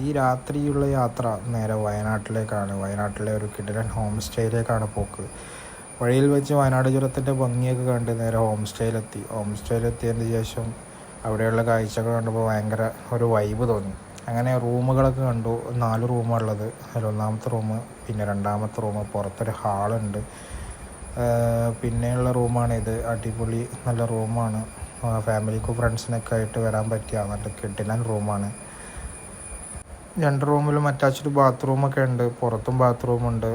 ഈ രാത്രിയുള്ള യാത്ര നേരെ വയനാട്ടിലേക്കാണ്. വയനാട്ടിലെ ഒരു കിടിലൻ ഹോം സ്റ്റേയിലേക്കാണ് പോക്ക്. വഴിയിൽ വെച്ച് വയനാട് ചുരത്തിൻ്റെ ഭംഗിയൊക്കെ കണ്ട് നേരെ ഹോം സ്റ്റേയിലെത്തിയതിന് ശേഷം അവിടെയുള്ള കാഴ്ചകൾ കണ്ടപ്പോൾ ഭയങ്കര ഒരു വൈബ് തോന്നി. അങ്ങനെ റൂമുകളൊക്കെ കണ്ടു. 4 റൂമാണുള്ളത്. അതിൽ ഒന്നാമത്തെ റൂം, പിന്നെ രണ്ടാമത്തെ റൂം, പുറത്തൊരു ഹാളുണ്ട്. പിന്നെയുള്ള റൂമാണിത്. അടിപൊളി നല്ല റൂമാണ്. ഫാമിലിക്കും ഫ്രണ്ട്സിനൊക്കെ ആയിട്ട് വരാൻ പറ്റിയ നല്ല കിടിലൻ റൂമാണ്. 2 റൂമിലും അറ്റാച്ച്ഡ് ബാത്റൂമൊക്കെ ഉണ്ട്. പുറത്തും ബാത്റൂമുണ്ട്.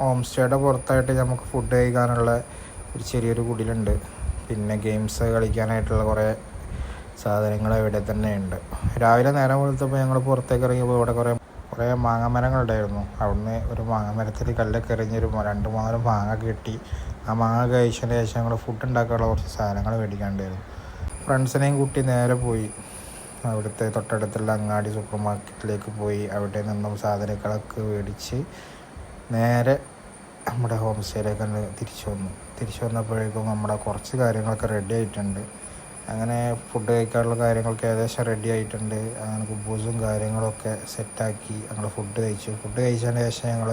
ഹോം സ്റ്റേയുടെ പുറത്തായിട്ട് നമുക്ക് ഫുഡ് കഴിക്കാനുള്ള ഒരു ചെറിയൊരു കുടിലുണ്ട്. പിന്നെ ഗെയിംസ് കളിക്കാനായിട്ടുള്ള കുറേ സാധനങ്ങൾ ഇവിടെ തന്നെ ഉണ്ട്. രാവിലെ നേരം വെളുത്തപ്പോൾ ഞങ്ങൾ പുറത്തേക്ക് ഇറങ്ങിയപ്പോൾ ഇവിടെ കുറേ മാങ്ങാമരങ്ങളുണ്ടായിരുന്നു. അവിടുന്ന് ഒരു മാങ്ങാമരത്തിൽ കല്ലൊക്കെ എറിഞ്ഞൊരു 2-3 മാങ്ങ കിട്ടി. ആ മാങ്ങ കഴിച്ചതിന് ശേഷം ഞങ്ങൾ ഫുഡ് ഉണ്ടാക്കാനുള്ള കുറച്ച് സാധനങ്ങൾ മേടിക്കാണ്ടായിരുന്നു. ഫ്രണ്ട്സിനെയും കൂട്ടി നേരെ പോയി അവിടുത്തെ തൊട്ടടുത്തുള്ള അങ്ങാടി സൂപ്പർ മാർക്കറ്റിലേക്ക് പോയി. അവിടെ നിന്നും സാധനങ്ങളൊക്കെ മേടിച്ച് നേരെ നമ്മുടെ ഹോം സ്റ്റേയിലേക്ക് തിരിച്ചു വന്നപ്പോഴേക്കും നമ്മുടെ കുറച്ച് കാര്യങ്ങളൊക്കെ റെഡി ആയിട്ടുണ്ട്. അങ്ങനെ ഫുഡ് കഴിക്കാനുള്ള കാര്യങ്ങളൊക്കെ ഏകദേശം റെഡി ആയിട്ടുണ്ട്. അങ്ങനെ കുബൂസും കാര്യങ്ങളൊക്കെ സെറ്റാക്കി ഞങ്ങൾ ഫുഡ് കഴിച്ചതിന് ശേഷം ഞങ്ങൾ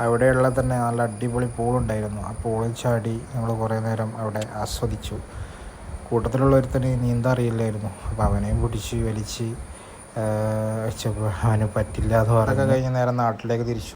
അവിടെയുള്ള തന്നെ നല്ല അടിപൊളി പൂളുണ്ടായിരുന്നു. ആ പൂളിൽ ചാടി ഞങ്ങൾ കുറേ നേരം അവിടെ ആസ്വദിച്ചു. കൂട്ടത്തിലുള്ളൊരുത്തന് നീന്താൻ അറിയില്ലായിരുന്നു. അപ്പോൾ അവനെയും പിടിച്ച് വലിച്ച് വെച്ചപ്പോൾ അവന് പറ്റില്ല എന്ന് പറഞ്ഞൊക്കെ കഴിഞ്ഞ് നേരെ നാട്ടിലേക്ക് തിരിച്ചു.